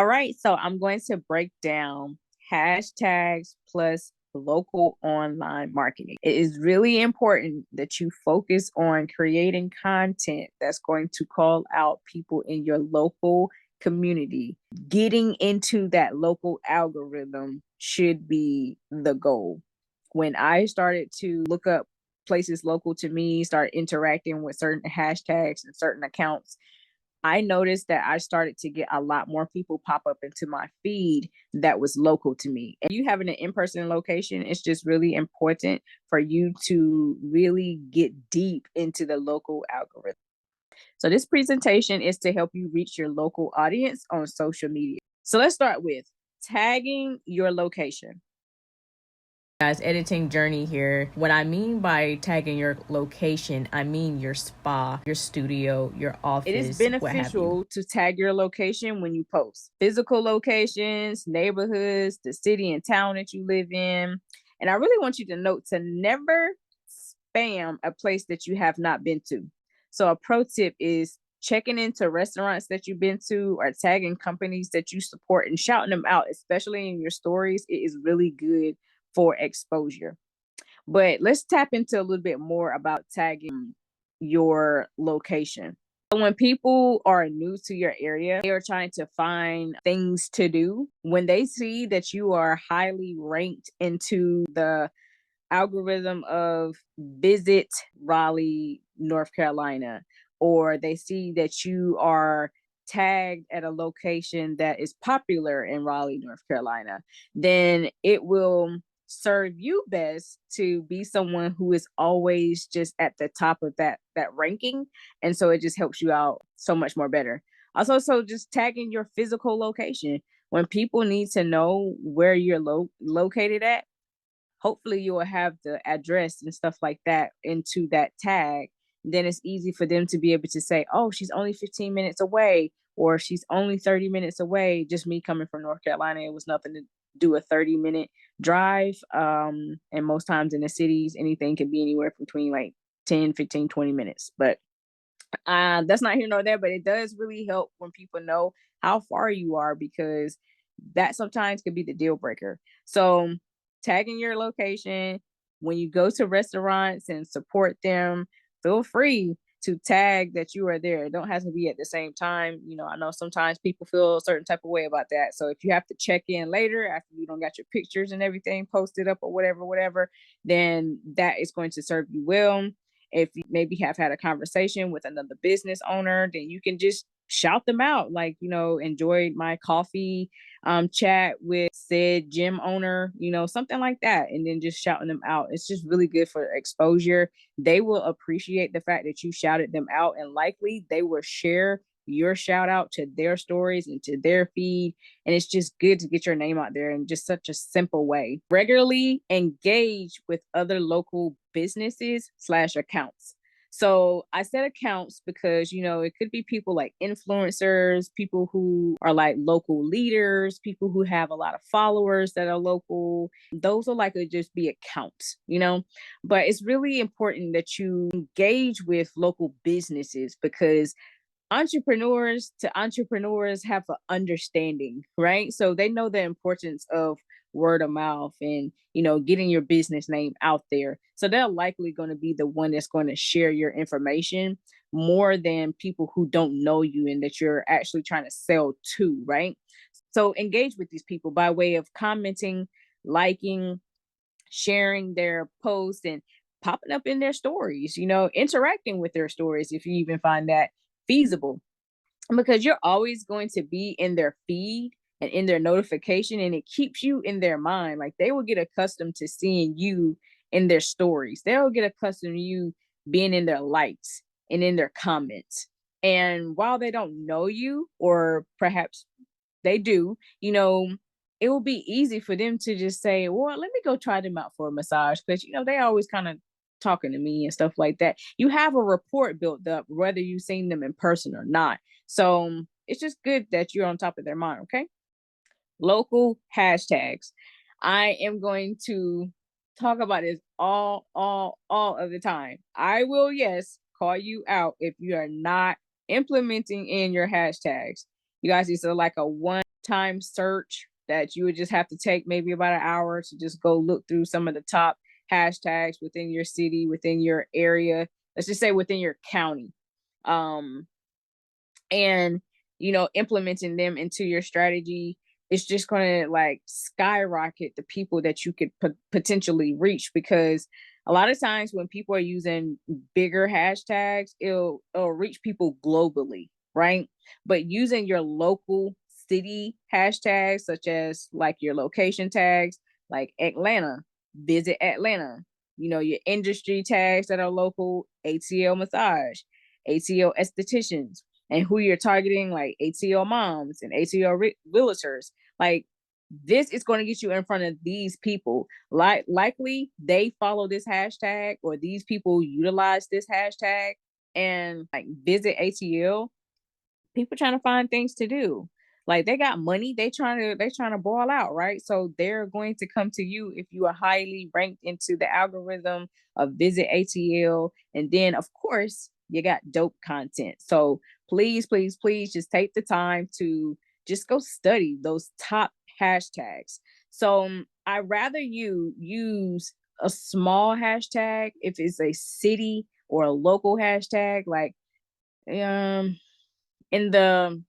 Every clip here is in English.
All right, so I'm going to break down hashtags plus local online marketing. It is really important that you focus on creating content that's going to call out people in your local community. Getting into that local algorithm should be the goal. When I started to look up places local to me, start interacting with certain hashtags and certain accounts, I noticed that I started to get a lot more people pop up into my feed that was local to me. And you having an in-person location, it's just really important for you to really get deep into the local algorithm. So this presentation is to help you reach your local audience on social media. So let's start with tagging your location. Guys, editing journey here. What I mean by tagging your location, I mean your spa, your studio, your office. It is beneficial to tag your location when you post physical locations, neighborhoods, the city and town that you live in. And I really want you to note to never spam a place that you have not been to. So a pro tip is checking into restaurants that you've been to or tagging companies that you support and shouting them out, especially in your stories. It is really good for exposure. But let's tap into a little bit more about tagging your location. So when people are new to your area, they are trying to find things to do. When they see that you are highly ranked into the algorithm of visit Raleigh, North Carolina, or they see that you are tagged at a location that is popular in Raleigh, North Carolina, then it will serve you best to be someone who is always just at the top of that ranking, and so it just helps you out so much more better. Also, so just tagging your physical location when people need to know where you're located at, hopefully you will have the address and stuff like that into that tag. Then it's easy for them to be able to say, oh, she's only 15 minutes away, or she's only 30 minutes away. Just me coming from North Carolina, it was nothing to do a 30-minute drive. And most times in the cities, anything can be anywhere between like 10, 15, 20 minutes. But that's not here nor there, but it does really help when people know how far you are, because that sometimes could be the deal breaker. So tagging your location when you go to restaurants and support them, feel free to tag that you are there. It don't have to be at the same time. You know, I know sometimes people feel a certain type of way about that. So if you have to check in later after you don't got your pictures and everything posted up or whatever, then that is going to serve you well. If you maybe have had a conversation with another business owner, then you can just shout them out, like, you know, enjoyed my coffee chat with said gym owner, you know, something like that, and then just shouting them out. It's just really good for exposure. They will appreciate the fact that you shouted them out, and likely they will share your shout out to their stories and to their feed. And it's just good to get your name out there in just such a simple way. Regularly engage with other local businesses slash accounts. So I said accounts because, you know, it could be people like influencers, people who are like local leaders, people who have a lot of followers that are local. Those are likely to just be accounts, you know. But it's really important that you engage with local businesses, because entrepreneurs to entrepreneurs have an understanding, right? So they know the importance of word of mouth and, you know, getting your business name out there. So they're likely going to be the one that's going to share your information more than people who don't know you and that you're actually trying to sell to, right? So engage with these people by way of commenting, liking, sharing their posts, and popping up in their stories, you know, interacting with their stories if you even find that feasible, because you're always going to be in their feed and in their notification, and it keeps you in their mind. Like, they will get accustomed to seeing you in their stories. They'll get accustomed to you being in their likes and in their comments. And while they don't know you, or perhaps they do, you know, it will be easy for them to just say, well, let me go try them out for a massage, because, you know, they always kind of talking to me and stuff like that. You have a rapport built up, whether you've seen them in person or not. So it's just good that you're on top of their mind, okay? Local hashtags. I am going to talk about this all of the time. I will, yes, call you out if you are not implementing in your hashtags. You guys, it's like a one time search that you would just have to take maybe about an hour to just go look through some of the top hashtags within your city, within your area, let's just say within your county. Um, and implementing them into your strategy is just going to like skyrocket the people that you could potentially reach, because a lot of times when people are using bigger hashtags, it'll reach people globally, right? But using your local city hashtags, such as like your location tags, like Atlanta, visit Atlanta, your industry tags that are local, ATL massage, ATL estheticians, and who you're targeting, like ATL moms and ATL realtors. Like, this is going to get you in front of these people. Likely they follow this hashtag, or these people utilize this hashtag, and like visit ATL. People trying to find things to do. Like, they got money, they trying to ball out, right? So they're going to come to you if you are highly ranked into the algorithm of visit ATL. And then of course you got dope content. So please, please, please just take the time to just go study those top hashtags. So I rather you use a small hashtag if it's a city or a local hashtag. Like, in the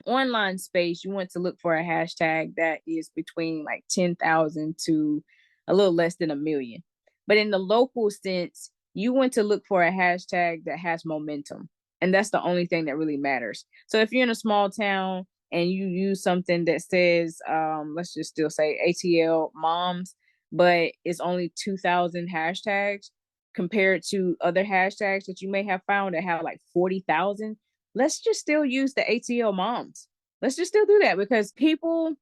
online space, you want to look for a hashtag that is between like 10,000 to a little less than a million. But in the local sense, you want to look for a hashtag that has momentum. And that's the only thing that really matters. So if you're in a small town and you use something that says, let's just still say ATL moms, but it's only 2,000 hashtags compared to other hashtags that you may have found that have like 40,000, let's just still use the ATL moms. Let's just still do that, because people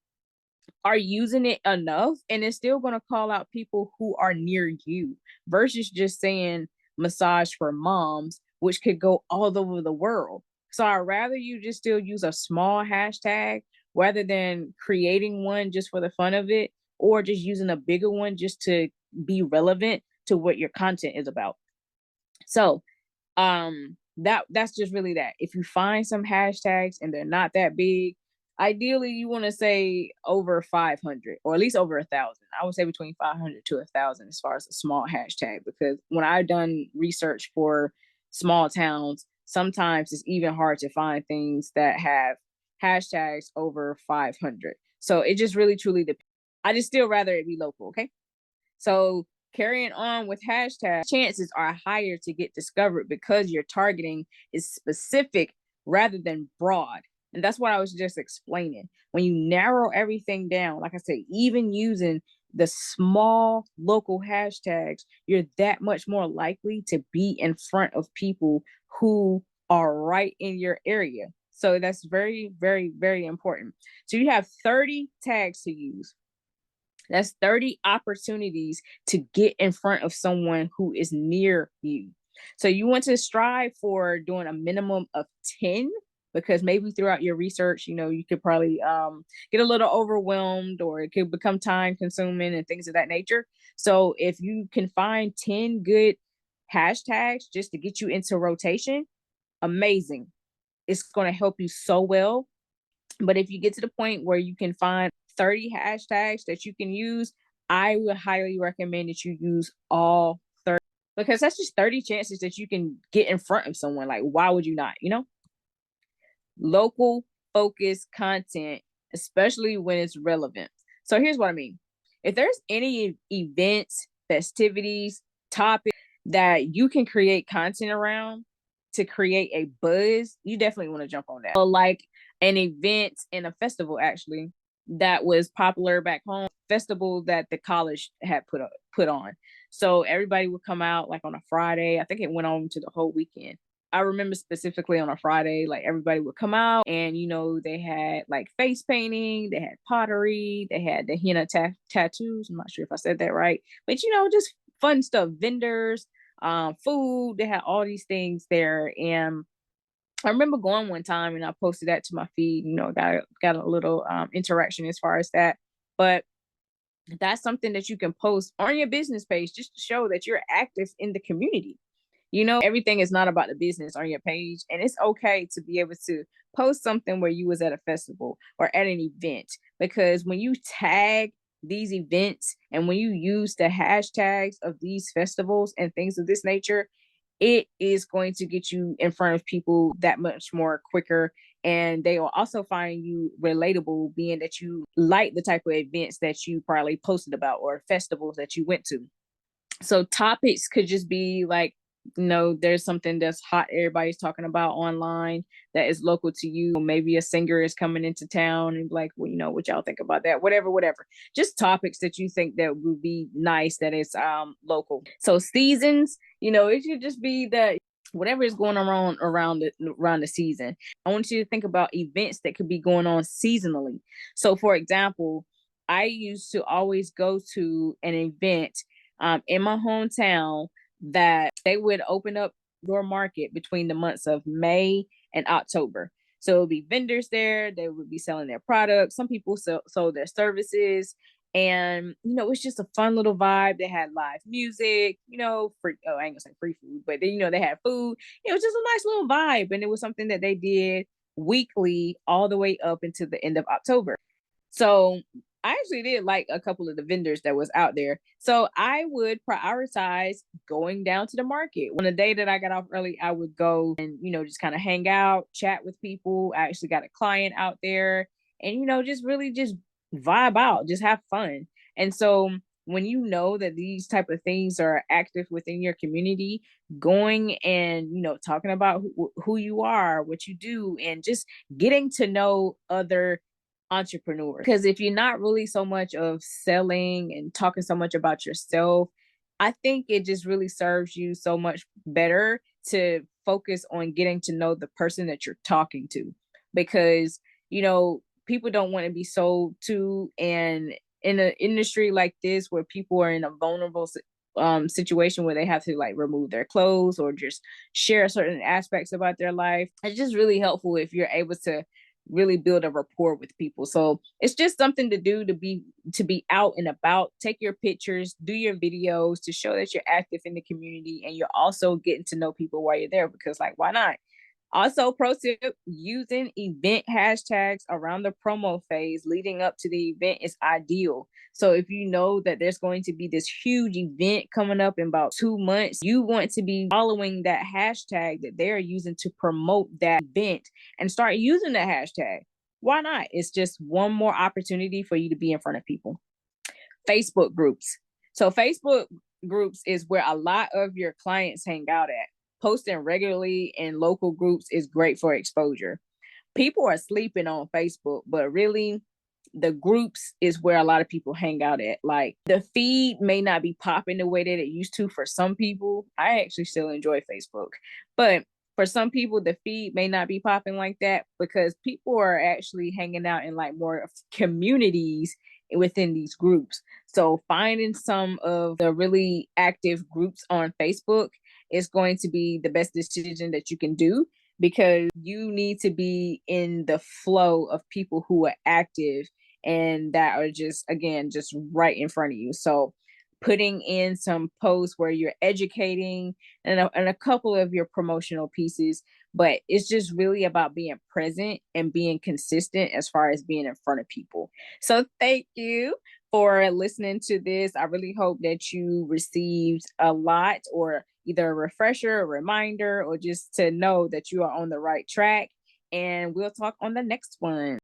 are using it enough and it's still going to call out people who are near you, versus just saying massage for moms, which could go all over the world. So I'd rather you just still use a small hashtag rather than creating one just for the fun of it, or just using a bigger one just to be relevant to what your content is about. So that's just really that. If you find some hashtags and they're not that big, ideally you want to say over 500 or at least over 1,000. I would say between 500 to 1,000 as far as a small hashtag, because when I've done research for small towns, sometimes it's even hard to find things that have hashtags over 500. So it just really truly depends. I just still rather it be local. Okay, so carrying on with hashtags, chances are higher to get discovered because your targeting is specific rather than broad. And that's what I was just explaining. When you narrow everything down, like I said, even using the small local hashtags, you're that much more likely to be in front of people who are right in your area. So that's very, very, very important. So you have 30 tags to use. That's 30 opportunities to get in front of someone who is near you. So you want to strive for doing a minimum of 10, because maybe throughout your research, you could probably get a little overwhelmed, or it could become time consuming and things of that nature. So if you can find 10 good hashtags just to get you into rotation, amazing. It's going to help you so well. But if you get to the point where you can find 30 hashtags that you can use, I would highly recommend that you use all 30, because that's just 30 chances that you can get in front of someone. Like, why would you not? Local focused content, especially when it's relevant. So here's what I mean. If there's any events, festivities, topics that you can create content around to create a buzz, you definitely want to jump on that. So like an event and a festival actually that was popular back home, festival that the college had put on. So everybody would come out like on a Friday. I think it went on to the whole weekend. I remember specifically on a Friday, like everybody would come out and, they had like face painting, they had pottery, they had the henna tattoos. I'm not sure if I said that right, but, just fun stuff, vendors, food, they had all these things there. And I remember going one time and I posted that to my feed, got a little interaction as far as that. But that's something that you can post on your business page just to show that you're active in the community. Everything is not about the business on your page, and it's okay to be able to post something where you was at a festival or at an event, because when you tag these events and when you use the hashtags of these festivals and things of this nature, it is going to get you in front of people that much more quicker. And they will also find you relatable, being that you like the type of events that you probably posted about or festivals that you went to. So topics could just be like, there's something that's hot everybody's talking about online that is local to you. Maybe a singer is coming into town and like, well, what y'all think about that? Whatever. Just topics that you think that would be nice that is local. So seasons, it should just be that whatever is going on around the season. I want you to think about events that could be going on seasonally. So for example, I used to always go to an event in my hometown that they would open up your market between the months of May and October. So it would be vendors there. They would be selling their products. Some people sold their services. And, it's just a fun little vibe. They had live music, free, I ain't gonna say free food, but then, they had food. It was just a nice little vibe. And it was something that they did weekly all the way up until the end of October. So I actually did like a couple of the vendors that was out there. So I would prioritize going down to the market. On the day that I got off early, I would go and, just kind of hang out, chat with people. I actually got a client out there and, just really just vibe out, just have fun. And so when you know that these type of things are active within your community, going and, talking about who you are, what you do, and just getting to know other entrepreneur. Because if you're not really so much of selling and talking so much about yourself, I think it just really serves you so much better to focus on getting to know the person that you're talking to. Because, people don't want to be sold to. And in an industry like this, where people are in a vulnerable situation where they have to like remove their clothes or just share certain aspects about their life, it's just really helpful if you're able to really build a rapport with people. So it's just something to do, to be out and about, take your pictures, do your videos to show that you're active in the community, and you're also getting to know people while you're there, because like, why not? Also, pro tip, using event hashtags around the promo phase leading up to the event is ideal. So if you know that there's going to be this huge event coming up in about 2 months, you want to be following that hashtag that they're using to promote that event and start using the hashtag. Why not? It's just one more opportunity for you to be in front of people. Facebook groups. So Facebook groups is where a lot of your clients hang out at. Posting regularly in local groups is great for exposure. People are sleeping on Facebook, but really the groups is where a lot of people hang out at. Like the feed may not be popping the way that it used to for some people. I actually still enjoy Facebook, but for some people, the feed may not be popping like that because people are actually hanging out in like more communities within these groups. So finding some of the really active groups on Facebook is going to be the best decision that you can do, because you need to be in the flow of people who are active and that are just, again, just right in front of you. So putting in some posts where you're educating and a couple of your promotional pieces, but it's just really about being present and being consistent as far as being in front of people. So thank you for listening to this. I really hope that you received a lot, or either a refresher, a reminder, or just to know that you are on the right track. And we'll talk on the next one.